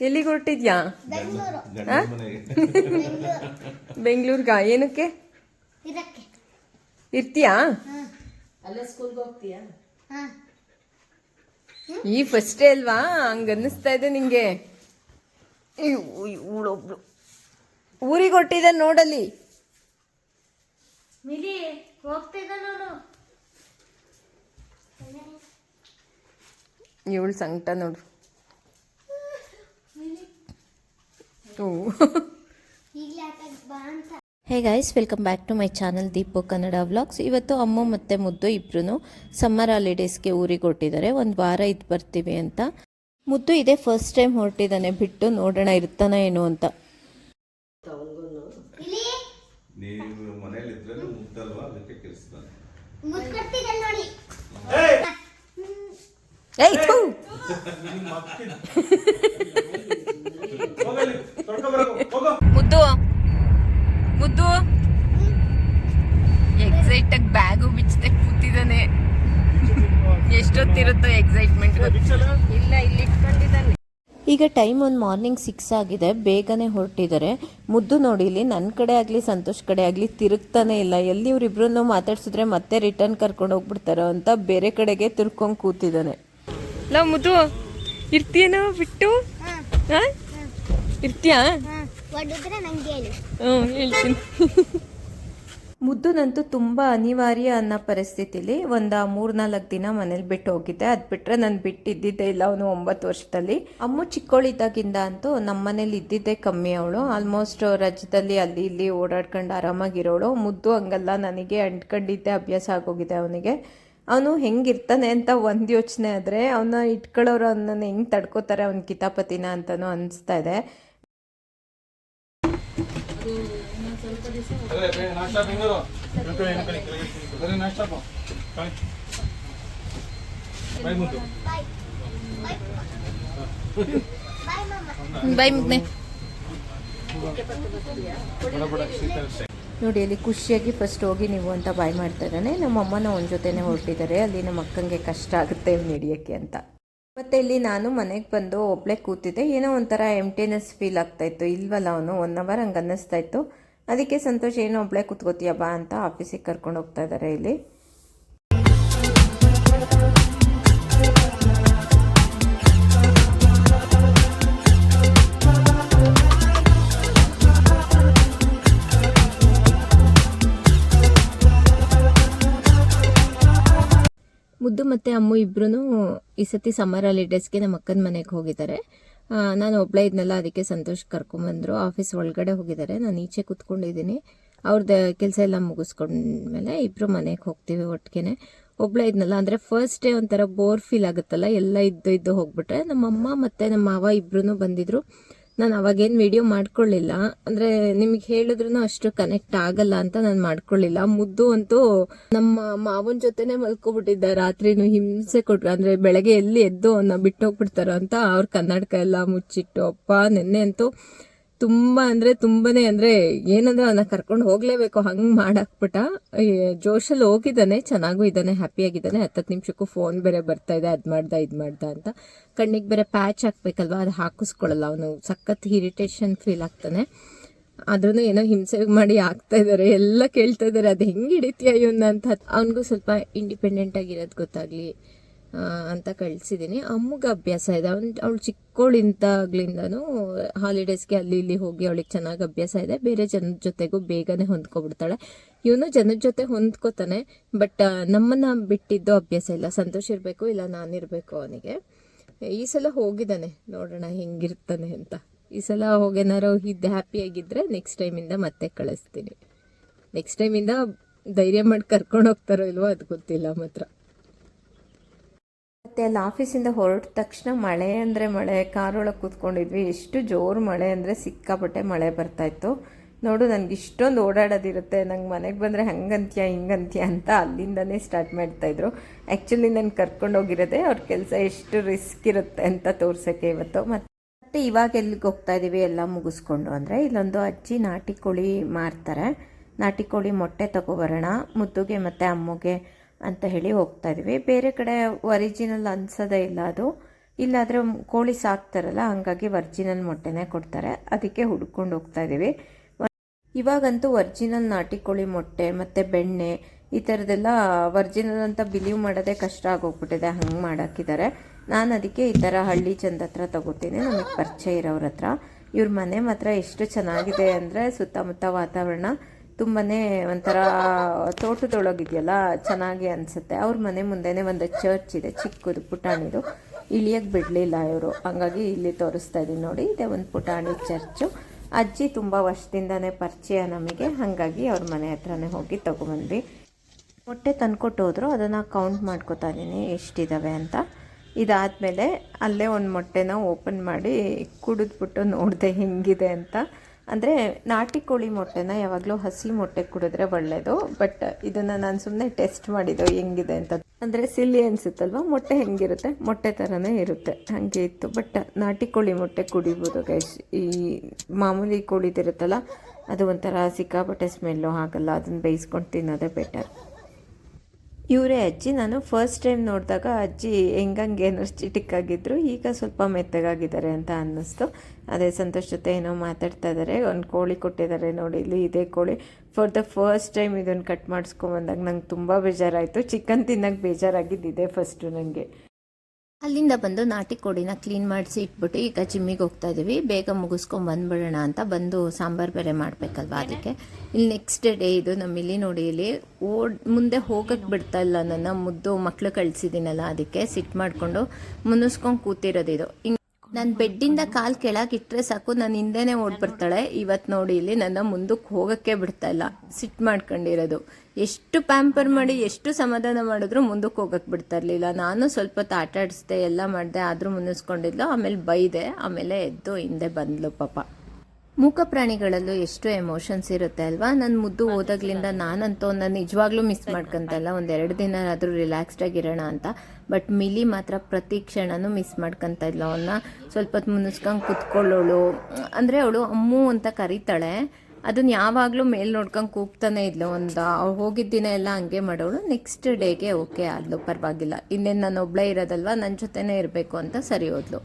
ಎಲ್ಲಿಗೆ ಹೊರಟಿದ್ಯಾ? ಬೆಂಗಳೂರ್ಗ? ಏನಕ್ಕೆ ಇರ್ತೀಯಾ? ಈ ಫಸ್ಟ್ ಡೇ ಅಲ್ವಾ, ಹಂಗ ಅನ್ನಿಸ್ತಾ ಇದೆ ನಿಂಗೆ? ಇವಳೊಬ್ಳು ಊರಿಗೆ ಹೊರಟಿದ್ದ ನೋಡಲ್ಲಿ. ಇವಳು ಸಂಕಟ ನೋಡು. Hey guys, welcome back to my channel Deepu Kannada vlogs. ಇವತ್ತು ಅಮ್ಮ ಮತ್ತು ಮುದ್ದು ಇಬ್ಬರೂ ಸಮ್ಮರ್ ಹಾಲಿಡೇಸ್ಗೆ ಊರಿಗೆ ಹೊರಟಿದ್ದಾರೆ. ಒಂದು ವಾರ ಇದ್ದು ಬರ್ತೀವಿ ಅಂತ. ಮುದ್ದು ಇದೇ ಫಸ್ಟ್ ಟೈಮ್ ಹೊರಟಿದ್ದಾನೆ ಬಿಟ್ಟು, ನೋಡೋಣ ಇರ್ತಾನ ಏನು ಅಂತ. ಮುದ್ದು ಮುದ್ದು ಎಕ್ಸೈಟ್ ಆಗಿ ಬ್ಯಾಗು ಬಿಚ್ಚದೆ ಕೂತಿದ್ದಾನೆ. ಎಷ್ಟೊತ್ತಿರುತ್ತೋ ಎಕ್ಸೈಟ್ಮೆಂಟ್ ಇಲ್ಲ, ಇಲ್ಲಿ ಇಟ್ಕೊಂಡಿದ್ದಾನೆ. ಈಗ ಟೈಮ್ ಒಂದು ಮಾರ್ನಿಂಗ್ 6 ಆಗಿದೆ. ಬೇಗನೆ ಹೊರಟಿದ್ದಾರೆ. ಮುದ್ದು ನೋಡಿ, ಇಲ್ಲಿ ನನ್ನ ಕಡೆ ಆಗಲಿ ಸಂತೋಷ್ ಕಡೆ ಆಗಲಿ ತಿರುಗ್ತಾನೆ ಇಲ್ಲ. ಎಲ್ಲಿ ಇವ್ರಿಬ್ರನ್ನು ಮಾತಾಡ್ಸಿದ್ರೆ ಮತ್ತೆ ರಿಟರ್ನ್ ಕರ್ಕೊಂಡು ಹೋಗ್ಬಿಡ್ತಾರೋ ಅಂತ ಬೇರೆ ಕಡೆಗೆ ತಿರ್ಕೊಂಡು ಕೂತಿದ್ದಾನೆ. ಲಾ ಮುದ್ದು, ಇರ್ತೀಯನೋ ಬಿಟ್ಟು? ಇರ್ತೀಯಾ? ಹೇಳ್ತೀನಿ. ಮುದ್ದುನಂತೂ ತುಂಬ ಅನಿವಾರ್ಯ ಅನ್ನೋ ಪರಿಸ್ಥಿತಿಲಿ ಒಂದು 3-4 ದಿನ ಮನೇಲಿ ಬಿಟ್ಟು ಹೋಗಿದ್ದೆ. ಅದು ಬಿಟ್ಟರೆ ನಾನು ಬಿಟ್ಟಿದ್ದಿದ್ದೇ ಇಲ್ಲ. ಅವನು 9 ವರ್ಷದಲ್ಲಿ. ಅಮ್ಮ ಚಿಕ್ಕವಳಿದ್ದಾಗಿಂದ ಅಂತೂ ನಮ್ಮ ಮನೇಲಿ ಇದ್ದಿದ್ದೇ ಕಮ್ಮಿ. ಅವಳು ಆಲ್ಮೋಸ್ಟ್ ರಜದಲ್ಲಿ ಅಲ್ಲಿ ಇಲ್ಲಿ ಓಡಾಡ್ಕೊಂಡು ಆರಾಮಾಗಿರೋಳು. ಮುದ್ದು ಹಂಗಲ್ಲ, ನನಗೆ ಅಂಟ್ಕೊಂಡಿದ್ದೆ ಅಭ್ಯಾಸ ಆಗೋಗಿದೆ ಅವನಿಗೆ. ಅವನು ಹೆಂಗಿರ್ತಾನೆ ಅಂತ ಒಂದು ಯೋಚನೆ ಆದರೆ, ಅವನ್ನ ಇಟ್ಕೊಳ್ಳೋರು ಅವನನ್ನು ಹೆಂಗೆ ತಡ್ಕೋತಾರೆ ಅವನ ಕಿತಾಪತಿನ ಅಂತಲೂ ಅನಿಸ್ತಾ ಇದೆ. ಬಾಯ್ ಮುಗ್ನೆ. ನೋಡಿ, ಅಲ್ಲಿ ಖುಷಿಯಾಗಿ ಫಸ್ಟ್ ಹೋಗಿ ನೀವು ಅಂತ ಬಾಯ್ ಮಾಡ್ತಾ ಇದ್ದಾನೆ. ನಮ್ಮ ಅಮ್ಮನ ಅವನ ಜೊತೆನೇ ಹೊರಟಿದ್ದಾರೆ. ಅಲ್ಲಿ ನಮ್ಮ ಅಕ್ಕಂಗೆ ಕಷ್ಟ ಆಗುತ್ತೆ ಹಿಡಿಯೋಕ್ಕೆ ಅಂತ. ಮತ್ತು ಇಲ್ಲಿ ನಾನು ಮನೆಗೆ ಬಂದು ಒಬ್ಬಳೇ ಕೂತಿದ್ದೆ. ಏನೋ ಒಂಥರ ಎಂಟಿನೆಸ್ ಫೀಲ್ ಆಗ್ತಾಯಿತ್ತು. ಇಲ್ವಲ್ಲ ಅವನು 1 ಅವರ್ ಹಂಗೆ ಅನ್ನಿಸ್ತಾ ಇತ್ತು. ಅದಕ್ಕೆ ಸಂತೋಷ್ ಏನೋ ಒಬ್ಬಳೇ ಕೂತ್ಕೋತೀಯ ಬಾ ಅಂತ ಆಫೀಸಿಗೆ ಕರ್ಕೊಂಡು ಹೋಗ್ತಾ ಇದ್ದಾರೆ. ಇಲ್ಲಿ ಮುದ್ದು ಮತ್ತು ಅಮ್ಮು ಇಬ್ಬರೂ ಈ ಸತಿ ಸಮ್ಮರ್ ಹಾಲಿಡೇಸ್ಗೆ ನಮ್ಮ ಅಕ್ಕನ ಮನೆಗೆ ಹೋಗಿದ್ದಾರೆ. ನಾನು ಒಬ್ಬಳೇ ಇದ್ನಲ್ಲ, ಅದಕ್ಕೆ ಸಂತೋಷ್ ಕರ್ಕೊಂಬಂದರು. ಆಫೀಸ್ ಒಳಗಡೆ ಹೋಗಿದ್ದಾರೆ. ನಾನು ಈಚೆ ಕೂತ್ಕೊಂಡಿದ್ದೀನಿ. ಅವ್ರದ್ದು ಕೆಲಸ ಎಲ್ಲ ಮುಗಿಸ್ಕೊಂಡ್ಮೇಲೆ ಇಬ್ಬರು ಮನೆಗೆ ಹೋಗ್ತೀವಿ ಒಟ್ಟಿಗೆ. ಒಬ್ಬಳೇ ಇದ್ನಲ್ಲ ಅಂದರೆ ಫಸ್ಟ್ ಡೇ ಒಂಥರ ಬೋರ್ ಫೀಲ್ ಆಗುತ್ತಲ್ಲ, ಎಲ್ಲ ಇದ್ದು ಹೋಗ್ಬಿಟ್ರೆ. ನಮ್ಮಮ್ಮ ಮತ್ತು ನಮ್ಮ ಮಾವ ಇಬ್ಬರೂ ಬಂದಿದ್ದರು. ನಾನು ಅವಾಗೇನು ವಿಡಿಯೋ ಮಾಡ್ಕೊಳ್ಳಿಲ್ಲ, ಅಂದರೆ ನಿಮಗೆ ಹೇಳಿದ್ರೂ ಅಷ್ಟು ಕನೆಕ್ಟ್ ಆಗಲ್ಲ ಅಂತ ನಾನು ಮಾಡ್ಕೊಳ್ಳಿಲ್ಲ. ಮುದ್ದು ಅಂತೂ ನಮ್ಮ ಮಾವನ ಜೊತೆನೇ ಮಲ್ಕೊಬಿಟ್ಟಿದ್ದ. ರಾತ್ರಿನೂ ಹಿಂಸೆ ಕೊಟ್ರು. ಅಂದರೆ ಬೆಳಗ್ಗೆ ಎಲ್ಲಿ ಎದ್ದು ಅವನ್ನ ಬಿಟ್ಟು ಹೋಗ್ಬಿಡ್ತಾರೋ ಅಂತ ಅವ್ರ ಕನ್ನಡಕ ಎಲ್ಲ ಮುಚ್ಚಿಟ್ಟು. ಅಪ್ಪ ನೆನ್ನೆ ಅಂತೂ ತುಂಬ ಅಂದರೆ ತುಂಬನೇ, ಅಂದರೆ ಏನಂದ್ರೆ ಅವನ್ನ ಕರ್ಕೊಂಡು ಹೋಗಲೇಬೇಕು ಹಂಗೆ ಮಾಡಾಕ್ಬಿಟ್ಟ. ಜೋಶಲ್ಲಿ ಹೋಗಿದ್ದಾನೆ, ಚೆನ್ನಾಗೂ ಇದ್ದಾನೆ, ಹ್ಯಾಪಿಯಾಗಿದ್ದಾನೆ. 10 ನಿಮಿಷಕ್ಕೂ ಫೋನ್ ಬೇರೆ ಬರ್ತಾ ಇದೆ, ಅದು ಮಾಡ್ದ ಅಂತ. ಕಣ್ಣಿಗೆ ಬೇರೆ ಪ್ಯಾಚ್ ಹಾಕ್ಬೇಕಲ್ವ, ಅದು ಹಾಕಿಸ್ಕೊಳ್ಳಲ್ಲ ಅವನು. ಸಖತ್ ಇರಿಟೇಷನ್ ಫೀಲ್ ಆಗ್ತಾನೆ. ಆದ್ರೂ ಏನೋ ಹಿಂಸೆ ಮಾಡಿ ಆಗ್ತಾ ಇದ್ದಾರೆ. ಎಲ್ಲ ಕೇಳ್ತಾ ಇದ್ದಾರೆ, ಅದು ಹೆಂಗೆ ಹಿಡಿತೀಯ ಇವನ್ನ ಅಂತ. ಅವನಿಗೂ ಸ್ವಲ್ಪ ಇಂಡಿಪೆಂಡೆಂಟ್ ಆಗಿರೋದು ಗೊತ್ತಾಗ್ಲಿ ಅಂತ ಕಳಿಸಿದ್ದೀನಿ. ಅಮ್ಮಗೆ ಅಭ್ಯಾಸ ಇದೆ. ಅವಳು ಚಿಕ್ಕವಳಿಂದಾಗ್ಲಿಂದನೂ ಹಾಲಿಡೇಸ್ಗೆ ಅಲ್ಲಿ ಇಲ್ಲಿ ಹೋಗಿ ಅವಳಿಗೆ ಚೆನ್ನಾಗಿ ಅಭ್ಯಾಸ ಇದೆ. ಬೇರೆ ಜನದ ಜೊತೆಗೂ ಬೇಗನೆ ಹೊಂದ್ಕೊಬಿಡ್ತಾಳೆ. ಇವನು ಜನದ ಜೊತೆ ಹೊಂದ್ಕೋತಾನೆ, ಬಟ್ ನಮ್ಮನ್ನ ಬಿಟ್ಟಿದ್ದು ಅಭ್ಯಾಸ ಇಲ್ಲ. ಸಂತೋಷ ಇರಬೇಕು, ಇಲ್ಲ ನಾನಿರಬೇಕು ಅವನಿಗೆ. ಈ ಸಲ ಹೋಗಿದ್ದಾನೆ, ನೋಡೋಣ ಹೆಂಗಿರ್ತಾನೆ ಅಂತ. ಈ ಸಲ ಹೋಗೇನಾರು ಇದ್ದು ಹ್ಯಾಪಿಯಾಗಿದ್ದರೆ ನೆಕ್ಸ್ಟ್ ಟೈಮಿಂದ ಮತ್ತೆ ಕಳಿಸ್ತೀನಿ. ನೆಕ್ಸ್ಟ್ ಟೈಮಿಂದ ಧೈರ್ಯ ಮಾಡಿ ಕರ್ಕೊಂಡು ಹೋಗ್ತಾರೋ ಇಲ್ವೋ ಅದು ಗೊತ್ತಿಲ್ಲ ಮಾತ್ರ. ಮತ್ತು ಅಲ್ಲಿ ಆಫೀಸಿಂದ ಹೊರಟ ತಕ್ಷಣ ಮಳೆ ಅಂದರೆ ಮಳೆ. ಕಾರೊಳಗೆ ಕೂತ್ಕೊಂಡಿದ್ವಿ. ಎಷ್ಟು ಜೋರು ಮಳೆ ಅಂದರೆ ಸಿಕ್ಕಾಪಟ್ಟೆ ಮಳೆ ಬರ್ತಾಯಿತ್ತು. ನೋಡು, ನನಗೆ ಇಷ್ಟೊಂದು ಓಡಾಡೋದಿರುತ್ತೆ. ನಂಗೆ ಮನೆಗೆ ಬಂದರೆ ಹಂಗಂತ್ಯ ಹಿಂಗಂತ್ಯ ಅಂತ ಅಲ್ಲಿಂದನೇ ಸ್ಟಾರ್ಟ್ ಮಾಡ್ತಾಯಿದ್ರು. ಆ್ಯಕ್ಚುಲಿ ನಾನು ಕರ್ಕೊಂಡು ಹೋಗಿರೋದೆ ಅವ್ರ ಕೆಲಸ ಎಷ್ಟು ರಿಸ್ಕ್ ಇರುತ್ತೆ ಅಂತ ತೋರ್ಸೋಕ್ಕೆ ಇವತ್ತು. ಮತ್ತು ಇವಾಗ ಎಲ್ಲಿಗೆ ಹೋಗ್ತಾ ಇದ್ದೀವಿ ಎಲ್ಲ ಮುಗಿಸ್ಕೊಂಡು ಅಂದರೆ, ಇಲ್ಲೊಂದು ಅಜ್ಜಿ ನಾಟಿ ಕೋಳಿ ಮಾರ್ತಾರೆ. ನಾಟಿ ಕೋಳಿ ಮೊಟ್ಟೆ ತೊಗೊಬರೋಣ ಮುದ್ದುಗೆ ಮತ್ತು ಅಮ್ಮಗೆ ಅಂತ ಹೇಳಿ ಹೋಗ್ತಾ ಇದ್ವಿ. ಬೇರೆ ಕಡೆ ಒರಿಜಿನಲ್ ಅನ್ಸೋದೇ ಇಲ್ಲ ಅದು. ಇಲ್ಲಾದರೆ ಕೋಳಿ ಸಾಕ್ತಾರಲ್ಲ, ಹಂಗಾಗಿ ಒರಿಜಿನಲ್ ಮೊಟ್ಟೆನೇ ಕೊಡ್ತಾರೆ. ಅದಕ್ಕೆ ಹುಡ್ಕೊಂಡು ಹೋಗ್ತಾ ಇದ್ದೀವಿ. ಇವಾಗಂತೂ ಒರಿಜಿನಲ್ ನಾಟಿ ಕೋಳಿ ಮೊಟ್ಟೆ ಮತ್ತು ಬೆಣ್ಣೆ ಈ ಥರದ್ದೆಲ್ಲ ಒರಿಜಿನಲ್ ಅಂತ ಬಿಲೀವ್ ಮಾಡೋದೇ ಕಷ್ಟ ಆಗೋಗ್ಬಿಟ್ಟಿದೆ, ಹಂಗೆ ಮಾಡಾಕಿದ್ದಾರೆ. ನಾನು ಅದಕ್ಕೆ ಈ ಥರ ಹಳ್ಳಿ ಚಂದ ಹತ್ರ ತೊಗೋತೀನಿ, ನಮಗೆ ಪರಿಚಯ ಇರೋರ ಹತ್ರ. ಇವ್ರ ಮನೆ ಮಾತ್ರ ಎಷ್ಟು ಚೆನ್ನಾಗಿದೆ ಅಂದರೆ ಸುತ್ತಮುತ್ತ ವಾತಾವರಣ ತುಂಬಾ ಒಂಥರ ತೋಟದೊಳಗಿದೆಯಲ್ಲ, ಚೆನ್ನಾಗಿ ಅನಿಸುತ್ತೆ. ಅವ್ರ ಮನೆ ಮುಂದೆನೇ ಒಂದು ಚರ್ಚ್ ಇದೆ, ಚಿಕ್ಕದು ಪುಟಾಣಿದು. ಇಳಿಯೋಕ್ಕೆ ಬಿಡಲಿಲ್ಲ ಇವರು, ಹಂಗಾಗಿ ಇಲ್ಲಿ ತೋರಿಸ್ತಾ ಇದ್ದೀನಿ ನೋಡಿ. ಇದೆ ಒಂದು ಪುಟಾಣಿ ಚರ್ಚು. ಅಜ್ಜಿ ತುಂಬ ವರ್ಷದಿಂದನೇ ಪರಿಚಯ ನಮಗೆ, ಹಾಗಾಗಿ ಅವ್ರ ಮನೆ ಹತ್ರನೇ ಹೋಗಿ ತೊಗೊಬಂದ್ವಿ. ಮೊಟ್ಟೆ ತಂದ್ಕೊಟ್ಟು ಹೋದ್ರು, ಅದನ್ನು ಕೌಂಟ್ ಮಾಡ್ಕೋತಾ ಇದ್ದೀನಿ ಎಷ್ಟಿದ್ದಾವೆ ಅಂತ. ಇದಾದಮೇಲೆ ಅಲ್ಲೇ ಒಂದು ಮೊಟ್ಟೆನ ಓಪನ್ ಮಾಡಿ ಕುಡಿದ್ಬಿಟ್ಟು ನೋಡಿದೆ ಹೆಂಗಿದೆ ಅಂತ. ಅಂದರೆ ನಾಟಿ ಕೋಳಿ ಮೊಟ್ಟೆನ ಯಾವಾಗಲೂ ಹಸಿ ಮೊಟ್ಟೆ ಕುಡಿದ್ರೆ ಒಳ್ಳೆಯದು, ಬಟ್ ಇದನ್ನು ನಾನು ಸುಮ್ಮನೆ ಟೆಸ್ಟ್ ಮಾಡಿದ್ದು ಹೆಂಗಿದೆ ಅಂತ. ಅಂದರೆ ಸಿಲ್ಲಿ ಅನಿಸುತ್ತಲ್ವ, ಮೊಟ್ಟೆ ಹೆಂಗಿರುತ್ತೆ, ಮೊಟ್ಟೆ ಥರನೇ ಇರುತ್ತೆ, ಹಾಗೆ ಇತ್ತು. ಬಟ್ ನಾಟಿ ಕೋಳಿ ಮೊಟ್ಟೆ ಕುಡಿಬೋದು ಗೈಸ್. ಈ ಮಾಮೂಲಿ ಕೋಳಿದಿರುತ್ತಲ್ಲ, ಅದು ಒಂಥರ ಸಿಕ್ಕಾಪಟ್ಟೆ ಸ್ಮೆಲ್ಲು ಆಗಲ್ಲ, ಅದನ್ನು ಬೇಯಿಸ್ಕೊಂಡು ತಿನ್ನೋದೇ ಬೆಟರ್. ಇವರೇ ಅಜ್ಜಿ. ನಾನು ಫಸ್ಟ್ ಟೈಮ್ ನೋಡಿದಾಗ ಅಜ್ಜಿ ಹೆಂಗಂಗೆ ಎನರ್ಜಿಟಿಕ್ಕಾಗಿದ್ದರು, ಈಗ ಸ್ವಲ್ಪ ಮೆತ್ತಗಾಗಿದ್ದಾರೆ ಅಂತ ಅನ್ನಿಸ್ತು. ಅದೇ ಸಂತೋಷ್ ಜೊತೆ ಏನೋ ಮಾತಾಡ್ತಾ ಇದ್ದಾರೆ. ಒಂದು ಕೋಳಿ ಕೊಟ್ಟಿದ್ದಾರೆ ನೋಡಿ, ಇಲ್ಲಿ ಇದೇ ಕೋಳಿ. ಫಾರ್ ದ ಫಸ್ಟ್ ಟೈಮ್ ಇದನ್ನು ಕಟ್ ಮಾಡಿಸ್ಕೊಂಬಂದಾಗ ನಂಗೆ ತುಂಬ ಬೇಜಾರಾಯಿತು. ಚಿಕನ್ ತಿನ್ನೋಕ್ಕೆ ಬೇಜಾರಾಗಿದ್ದಿದೆ ಫಸ್ಟು ನನಗೆ. ಅಲ್ಲಿಂದ ಬಂದು ನಾಟಿ ಕೋಳಿನ ಕ್ಲೀನ್ ಮಾಡಿಸಿ ಇಟ್ಬಿಟ್ಟು ಈಗ ಜಿಮ್ಮಿಗೆ ಹೋಗ್ತಾ ಇದ್ದೀವಿ. ಬೇಗ ಮುಗಿಸ್ಕೊಂಡು ಬಂದುಬಿಡೋಣ ಅಂತ. ಬಂದು ಸಾಂಬಾರು ಬೇರೆ ಮಾಡಬೇಕಲ್ವ, ಅದಕ್ಕೆ. ಇಲ್ಲಿ ನೆಕ್ಸ್ಟ್ ಡೇ ಇದು. ನಮ್ಮಿಲ್ಲಿ ನೋಡಿ, ಇಲ್ಲಿ ಮುಂದೆ ಹೋಗಕ್ಕೆ ಬಿಡ್ತಾ ಇಲ್ಲ ನನ್ನ ಮುದ್ದು ಮಕ್ಕಳು ಕಳಿಸಿದ್ದೀನಲ್ಲ, ಅದಕ್ಕೆ ಸಿಟ್ಟು ಮಾಡಿಕೊಂಡು ಮುನ್ನಿಸ್ಕೊಂಡು ಕೂತಿರೋದಿದು. ನಾನು ಬೆಡ್ಡಿಂದ ಕಾಲು ಕೆಳಗಿಟ್ಟರೆ ಸಾಕು, ನಾನು ಹಿಂದೆನೇ ಓಡ್ಬಿಡ್ತಾಳೆ. ಇವತ್ತು ನೋಡಿ ಇಲ್ಲಿ ನನ್ನ ಮುಂದಕ್ಕೆ ಹೋಗೋಕ್ಕೆ ಬಿಡ್ತಾ ಇಲ್ಲ, ಸಿಟ್ಟು ಮಾಡ್ಕೊಂಡಿರೋದು. ಎಷ್ಟು ಪ್ಯಾಂಪರ್ ಮಾಡಿ ಎಷ್ಟು ಸಮಾಧಾನ ಮಾಡಿದ್ರು ಮುಂದಕ್ಕೆ ಹೋಗಕ್ಕೆ ಬಿಡ್ತಾ ಇರಲಿಲ್ಲ. ನಾನು ಸ್ವಲ್ಪ ಹೊತ್ತು ಆಟ ಆಡಿಸ್ದೆ, ಎಲ್ಲ ಮಾಡಿದೆ, ಆದರೂ ಮುನ್ನಿಸ್ಕೊಂಡಿದ್ಲು. ಆಮೇಲೆ ಬೈದೆ, ಆಮೇಲೆ ಎದ್ದು ಹಿಂದೆ ಬಂದ್ಲು ಪಾಪ. ಮೂಕ ಪ್ರಾಣಿಗಳಲ್ಲೂ ಎಷ್ಟು ಎಮೋಷನ್ಸ್ ಇರುತ್ತೆ ಅಲ್ವಾ. ನನ್ನ ಮುದ್ದು ಹೋದಾಗ್ಲಿಂದ ನಾನಂತೂ ನಾನು ನಿಜವಾಗ್ಲೂ ಮಿಸ್ ಮಾಡ್ಕೊತಲ್ಲ. 1-2 ದಿನ ಆದರೂ ರಿಲ್ಯಾಕ್ಸ್ಡಾಗಿರೋಣ ಅಂತ. ಬಟ್ ಮಿಲಿ ಮಾತ್ರ ಪ್ರತಿ ಕ್ಷಣನೂ ಮಿಸ್ ಮಾಡ್ಕೊತ ಇದ್ಲು. ಅವನ್ನ ಸ್ವಲ್ಪ ಹೊತ್ತು ಮುನ್ನಿಸ್ಕೊಂಡು ಕುತ್ಕೊಳ್ಳೋಳು. ಅಂದರೆ ಅವಳು ಅಮ್ಮು ಅಂತ ಕರೀತಾಳೆ, ಅದನ್ನು ಯಾವಾಗಲೂ ಮೇಲೆ ನೋಡ್ಕೊಂಡು ಕೂಗ್ತಾನೆ ಇದ್ಲು. ಅವ್ಳು ಹೋಗಿದ್ದ ದಿನ ಎಲ್ಲ ಹಂಗೆ ಮಾಡೋಳು. ನೆಕ್ಸ್ಟ್ ಡೇಗೆ ಓಕೆ ಆದ್ಲು, ಪರವಾಗಿಲ್ಲ. ಇನ್ನೇನು ನಾನು ಒಬ್ಬಳೇ ಇರೋದಲ್ವ, ನನ್ನ ಜೊತೆನೇ ಇರಬೇಕು ಅಂತ ಸರಿ ಹೋದ್ಲು.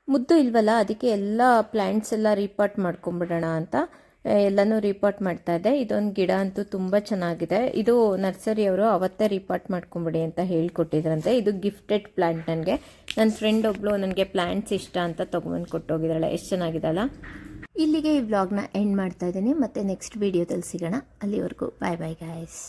ಮುದ್ದು ಇಲ್ವಲ್ಲ, ಅದಕ್ಕೆ ಎಲ್ಲ ಪ್ಲ್ಯಾಂಟ್ಸ್ ಎಲ್ಲ ರೀಪಾಟ್ ಮಾಡ್ಕೊಂಬಿಡೋಣ ಅಂತ ಎಲ್ಲನೂ ರೀಪಾಟ್ ಮಾಡ್ತಾ ಇದ್ದೆ. ಇದೊಂದು ಗಿಡ ಅಂತೂ ತುಂಬ ಚೆನ್ನಾಗಿದೆ. ಇದು ನರ್ಸರಿಯವರು ಅವತ್ತೇ ರೀಪಾಟ್ ಮಾಡ್ಕೊಂಬಿಡಿ ಅಂತ ಹೇಳ್ಕೊಟ್ಟಿದ್ರಂತೆ. ಇದು ಗಿಫ್ಟೆಡ್ ಪ್ಲ್ಯಾಂಟ್ ನನಗೆ. ನನ್ನ ಫ್ರೆಂಡ್ ಒಬ್ಳು ನನಗೆ ಪ್ಲ್ಯಾಂಟ್ಸ್ ಇಷ್ಟ ಅಂತ ತೊಗೊಂಬಂದು ಕೊಟ್ಟೋಗಿದ್ದಾಳೆ. ಎಷ್ಟು ಚೆನ್ನಾಗಿದಲ್ಲ. ಇಲ್ಲಿಗೆ ಈ ವ್ಲಾಗ್ನ ಎಂಡ್ ಮಾಡ್ತಾ ಇದ್ದೀನಿ. ಮತ್ತೆ ನೆಕ್ಸ್ಟ್ ವೀಡಿಯೋದಲ್ಲಿ ಸಿಗೋಣ. ಅಲ್ಲಿವರೆಗೂ ಬಾಯ್ ಬಾಯ್ ಗಾಯ್ಸ್.